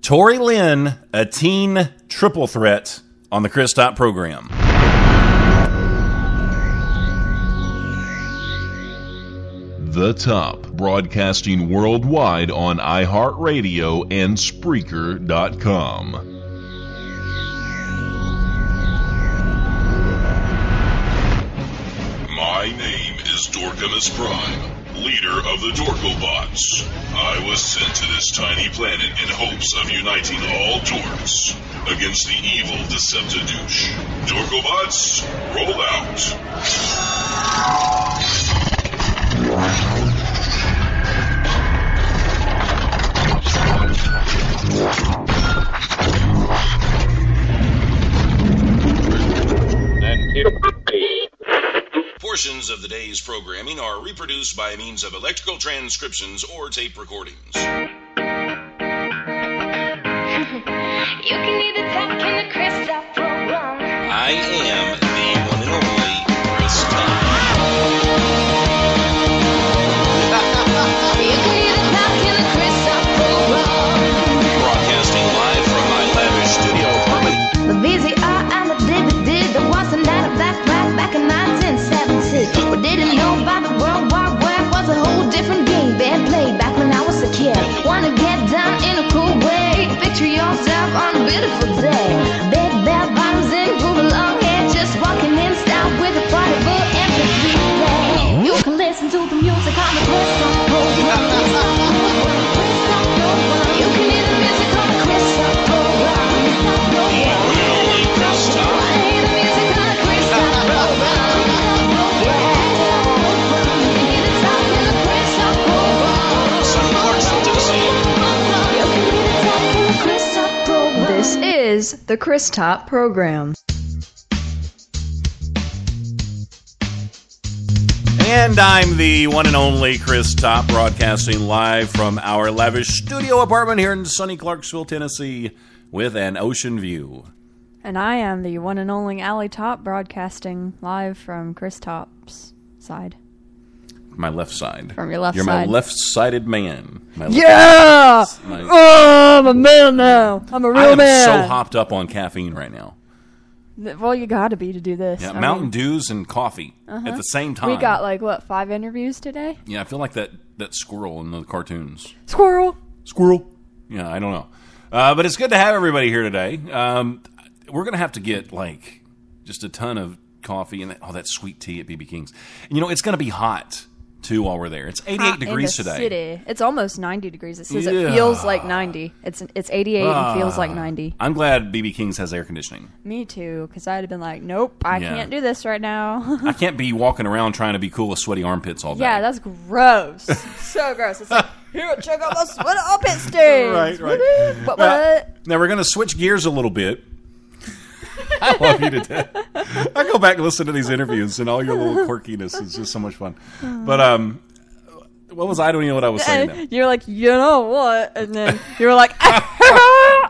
Tori Lynn, a teen triple threat on the Cris Top program. The Top, broadcasting worldwide on iHeartRadio and Spreaker.com. My name is Dorkamus Prime, leader of the Dorkobots. I was sent to this tiny planet in hopes of uniting all dorks against the evil Deceptadouche. Dorkobots, roll out. Portions of the day's programming are reproduced by means of electrical transcriptions or tape recordings. You can either talk in the Cris Top program. I am the one and only Cris Top. You can either talk in the Cris Top program. Broadcasting live from my lavish studio apartment. The VCR and the DVD, there was a night of black back in 1970. What didn't know about the World War Web was a whole different game being played back when I was a kid. Wanna get down in a cool way, picture yourself on a beautiful day. Big bell bottoms and groove along here, just walking in style with a portable MP3 play. You can listen to the music on the Cris Top program. You can hear the music on the Cris Top program. Only Cris Top. Play the music on the Cris Top program. This is the Cris Top program. And I'm the one and only Cris Top, broadcasting live from our lavish studio apartment here in sunny Clarksville, Tennessee, with an ocean view. And I am the one and only Allie Top, broadcasting live from Cris Top's side. My left side. From your left You're side. my left-sided man. Yeah! Oh, I'm a man now. I'm a real man. I am so hopped up on caffeine right now. Well, you gotta be to do this. Yeah, I Mountain mean, Dews and coffee at the same time. we got, 5 interviews today? Yeah, I feel like that squirrel in the cartoons. Squirrel! Squirrel? Yeah, I don't know. But it's good to have everybody here today. We're going to have to get, just a ton of coffee and that sweet tea at BB King's. And, it's going to be hot, too, while we're there. It's 88 degrees in the today. City. It's almost 90 degrees. It says Yeah. it feels like 90. It's 88 and feels like 90. I'm glad BB King's has air conditioning. Me too, because I'd have been like, nope, I can't do this right now. I can't be walking around trying to be cool with sweaty armpits all day. Yeah, that's gross. So gross. It's like, here, check out my sweaty armpit stains. Right. But what? Now we're going to switch gears a little bit. I love you to death. I go back and listen to these interviews, and all your little quirkiness is just so much fun. But what was I don't even know what I was saying now. You're like, you know what? And then you were like, I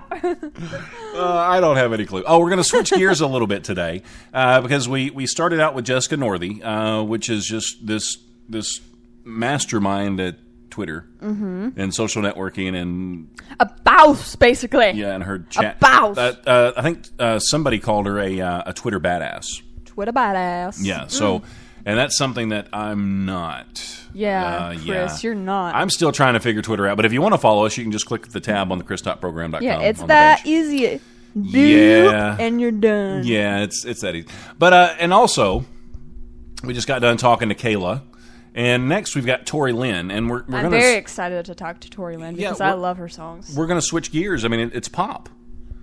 don't have any clue. Oh, we're going to switch gears a little bit today because we started out with Jessica Northey, which is just this mastermind at Twitter and social networking and a bouse, basically. Yeah, and her chat. A bouse. I think somebody called her a Twitter badass. Twitter badass. Yeah. So, and that's something that I'm not. Yeah, Chris, you're not. I'm still trying to figure Twitter out. But if you want to follow us, you can just click the tab on the CrisTopProgram.com. Yeah, it's that easy. And you're done. Yeah, it's that easy. But and also, we just got done talking to Kayla. And next we've got Tori Lynn, and I'm very excited to talk to Tori Lynn because I love her songs. We're going to switch gears. I mean, it's pop.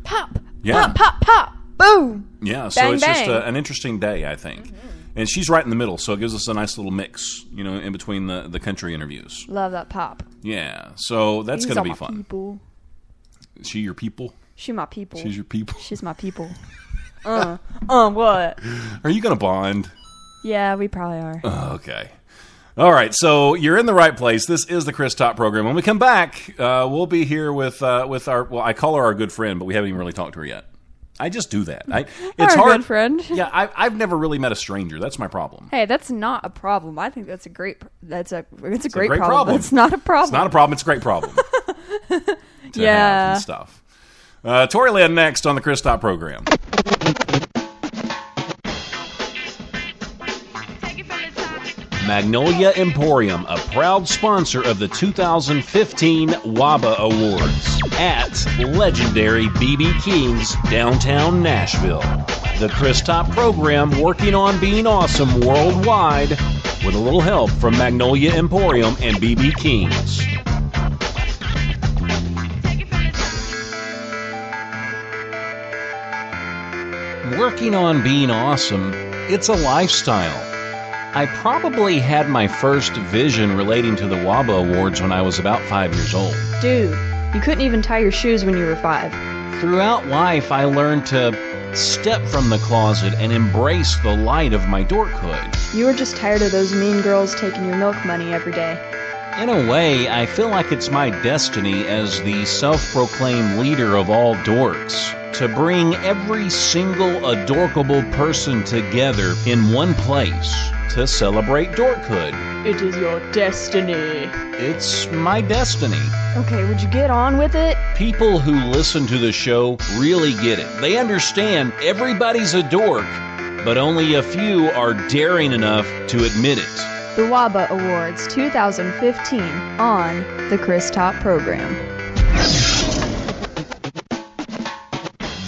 Pop. Yeah. Pop, pop, pop. Boom. Yeah, so bang, it's bang. just an interesting day, I think. And she's right in the middle, so it gives us a nice little mix, in between the country interviews. Love that pop. Yeah, so that's going to be fun. People. Is she your people? She my people. She's your people? She's my people. What? Are you going to bond? Yeah, we probably are. Okay. All right, so you're in the right place. This is the Cris Top program. When we come back, we'll be here with our, I call her our good friend, but we haven't even really talked to her yet. I just do that. It's our hard. Good friend. Yeah, I've never really met a stranger. That's my problem. Hey, that's not a problem. I think that's a great. It's a great problem. It's not a problem. It's not a problem. It's a great problem. to have and stuff. Tori Lynn next on the Cris Top program. Magnolia Emporium, a proud sponsor of the 2015 WABA Awards at legendary BB King's downtown Nashville. The Cris Top program working on being awesome worldwide with a little help from Magnolia Emporium and BB King's. Working on being awesome, it's a lifestyle. I probably had my first vision relating to the WABA Awards when I was about 5 years old. Dude, you couldn't even tie your shoes when you were 5. Throughout life, I learned to step from the closet and embrace the light of my dorkhood. You were just tired of those mean girls taking your milk money every day. In a way, I feel like it's my destiny as the self-proclaimed leader of all dorks to bring every single adorkable person together in one place to celebrate dorkhood. It is your destiny. It's my destiny. Okay, would you get on with it? People who listen to the show really get it. They understand everybody's a dork, but only a few are daring enough to admit it. The WABA Awards 2015 on the Cris Top program.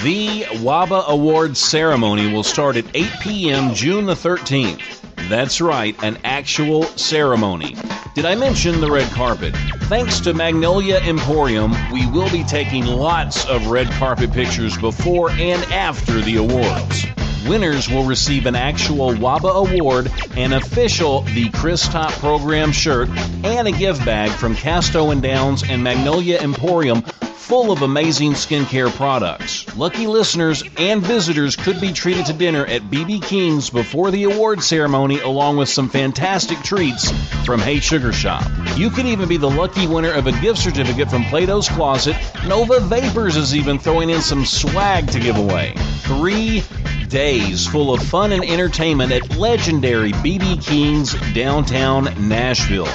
The WABA Awards ceremony will start at 8 p.m. June the 13th. That's right, an actual ceremony. Did I mention the red carpet? Thanks to Magnolia Emporium, we will be taking lots of red carpet pictures before and after the awards. Winners will receive an actual WABA award, an official The Cris Top program shirt, and a gift bag from Casto and Downs and Magnolia Emporium full of amazing skincare products. Lucky listeners and visitors could be treated to dinner at BB King's before the award ceremony, along with some fantastic treats from Hey Sugar Shop. You could even be the lucky winner of a gift certificate from Plato's Closet. Nova Vapors is even throwing in some swag to give away. 3 days full of fun and entertainment at legendary BB King's downtown Nashville.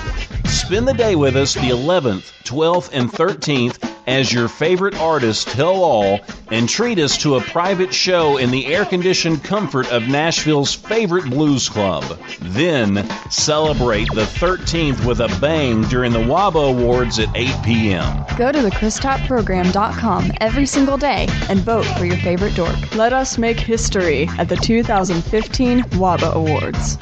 Spend the day with us the 11th, 12th, and 13th as your favorite artists tell all, and treat us to a private show in the air-conditioned comfort of Nashville's favorite blues club. Then celebrate the 13th with a bang during the WABA Awards at 8 p.m. Go to thecristopprogram.com every single day and vote for your favorite dork. Let us make history at the 2015 WABA Awards.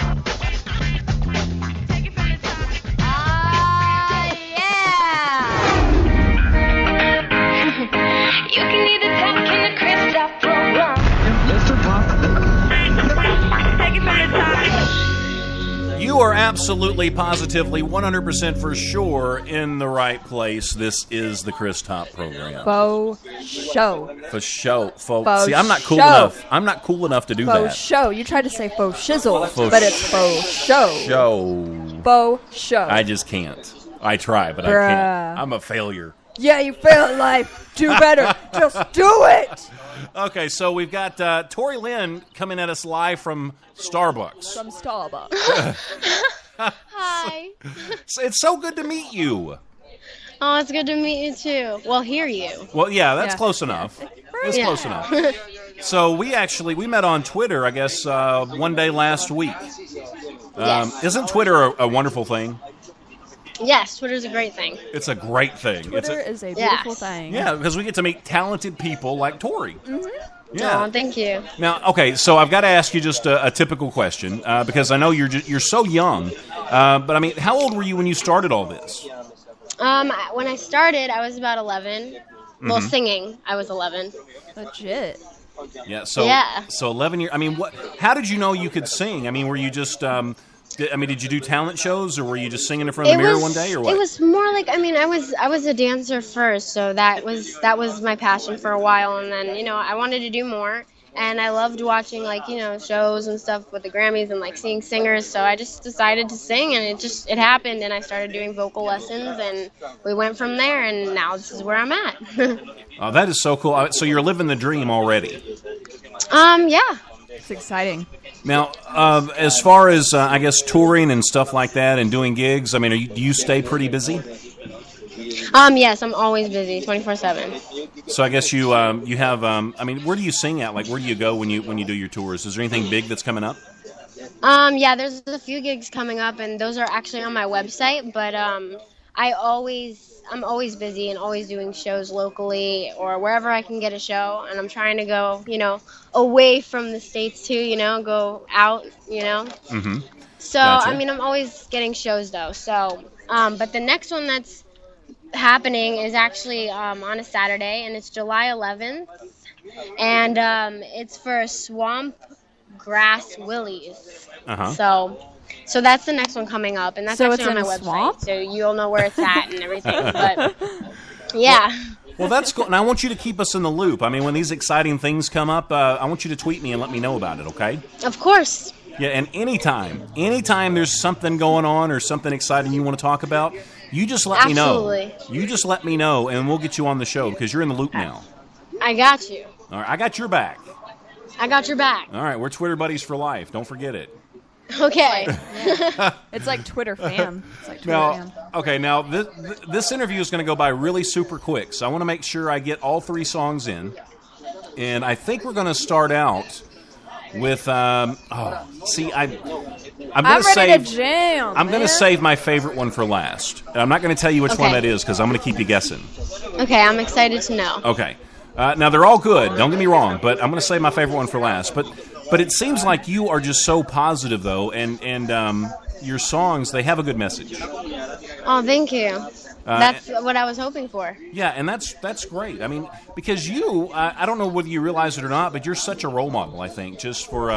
You can either talk in the Cris Top program. Mr. Pop. Take it from the top. You are absolutely, positively, 100% for sure in the right place. This is the Cris Top program. Faux show. For show, folks. Faux See, I'm not cool show. enough. I'm not cool enough to do Faux that. show. You tried to say faux shizzle, Faux but it's faux show. Show. Faux show. I just can't. I try, but I Bruh. can't. I'm a failure. Yeah, you fail at life. Do better. Just do it. Okay, so we've got Tori Lynn coming at us live from Starbucks. From Starbucks. Hi. It's so good to meet you. Oh, it's good to meet you too. Well, hear you. Well, yeah, that's Yeah. close enough. That's Yeah. close enough. So we met on Twitter, I guess, one day last week. Yes. Isn't Twitter a wonderful thing? Yes, Twitter's a great thing. It's a great thing. Twitter is a beautiful thing. Yeah, because we get to meet talented people like Tori. Yeah. Oh, thank you. Now, okay, so I've got to ask you just a typical question because I know you're so young. But I mean, how old were you when you started all this? When I started, I was about 11. Well, singing, I was 11. Legit. Yeah. So Yeah. So 11 years. I mean, how did you know you could sing? I mean, were you just did you do talent shows, or were you just singing in front of the mirror one day, or what? It was more like, I mean, I was a dancer first, so that was my passion for a while, and then I wanted to do more, and I loved watching shows and stuff with the Grammys and seeing singers, so I just decided to sing, and it happened, and I started doing vocal lessons, and we went from there, and now this is where I'm at. Oh, that is so cool. So you're living the dream already. Yeah. It's exciting. Now, as far as I guess touring and stuff like that, and doing gigs, I mean, do you stay pretty busy? Yes, I'm always busy, 24/7. So I guess you have. I mean, where do you sing at? Like, where do you go when you do your tours? Is there anything big that's coming up? Yeah, there's a few gigs coming up, and those are actually on my website. But I'm always busy and always doing shows locally or wherever I can get a show. And I'm trying to go, away from the States too. Go out. Mm-hmm. So Gotcha. I mean, I'm always getting shows though. So, but the next one that's happening is actually on a Saturday, and it's July 11th, and it's for Swamp Grass Willies. So that's the next one coming up, and that's actually on my website. Swamp? So you'll know where it's at and everything. But yeah. Well, that's cool. And I want you to keep us in the loop. I mean, when these exciting things come up, I want you to tweet me and let me know about it, okay? Of course. Yeah, and anytime there's something going on or something exciting you want to talk about, you just let me know. You just let me know, and we'll get you on the show because you're in the loop now. I got you. All right, I got your back. I got your back. All right, we're Twitter buddies for life. Don't forget it. Okay. It's like Twitter fam. Now this interview is going to go by really super quick, so I want to make sure I get all 3 songs in, and I think we're going to start out with I'm going to save my favorite one for last. I'm not going to tell you which one that is because I'm going to keep you guessing. Okay, I'm excited to know. Okay. Now, they're all good, don't get me wrong, but I'm going to save my favorite one for last. But it seems like you are just so positive, though, and your songs, they have a good message. Oh, thank you. That's what I was hoping for. Yeah, and that's great. I mean, because you, I don't know whether you realize it or not, but you're such a role model, I think, just for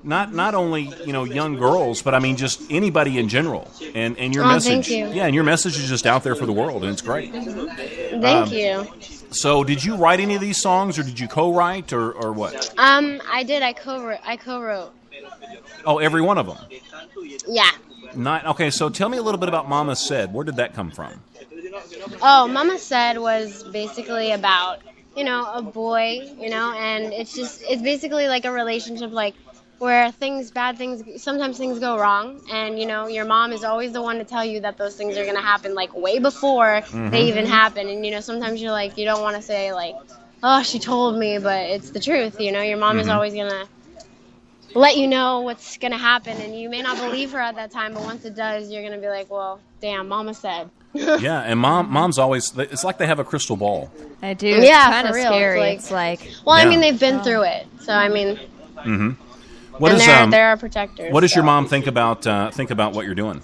not only young girls, but I mean just anybody in general. And your message, thank you. Yeah, and your message is just out there for the world, and it's great. Thank you. So, did you write any of these songs, or did you co-write, or what? I did. I co-wrote. Oh, every one of them. Yeah. Okay, so tell me a little bit about Mama Said. Where did that come from? Oh, Mama Said was basically about, a boy, and it's basically like a relationship, like, where sometimes things go wrong, and, your mom is always the one to tell you that those things are going to happen, like, way before they even happen, and, sometimes you're like, you don't want to say, like, oh, she told me, but it's the truth, your mom is always going to let you know what's going to happen, and you may not believe her at that time, but once it does, you're going to be like, well, damn, Mama said. Yeah, and mom's always, it's like they have a crystal ball. I do. Yeah, it's kind of scary. It's like well, I mean, they've been through it, so I mean, they're our protectors. What does your mom think about what you're doing?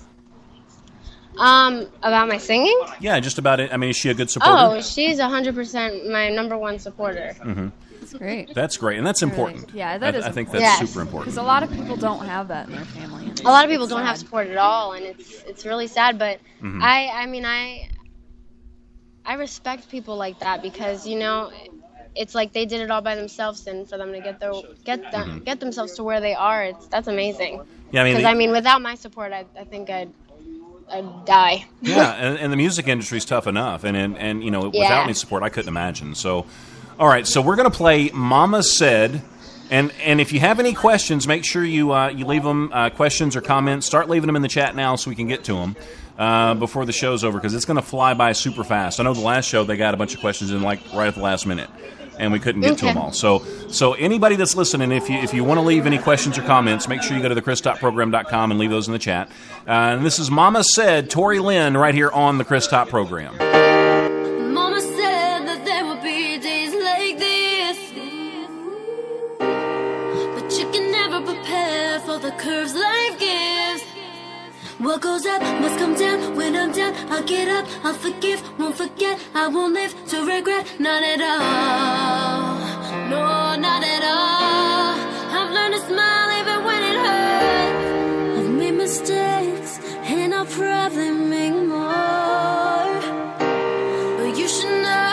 About my singing? Yeah, just about it. I mean, is she a good supporter? Oh, she's 100% my number one supporter. Mm-hmm. That's great. That's great, and that's important. Yeah, that is. I think that's super important. Because a lot of people don't have that in their family. A lot of people don't have support at all, and it's really sad. But I respect people like that because it's like they did it all by themselves, and for them to get themselves to where they are, that's amazing. Yeah, because without my support, I think I'd die. Yeah, and the music industry is tough enough, and without any support, I couldn't imagine. So, all right, so we're gonna play "Mama Said," and if you have any questions, make sure you leave them questions or comments. Start leaving them in the chat now so we can get to them before the show's over because it's gonna fly by super fast. I know the last show they got a bunch of questions in like right at the last minute, and we couldn't get to them all. So anybody that's listening, if you want to leave any questions or comments, make sure you go to thechris.program.com and leave those in the chat. And this is Mama Said, Tori Lynn, right here on the Chris Top Program. Mama said that there would be days like this, but you can never prepare for the curves life gives. What goes up must come down. When I'm down, I'll get up. I'll forgive, won't forget. I won't live to regret. Not at all. No, not at all. I've learned to smile even when it hurts. I've made mistakes, and I'll probably make more. But you should know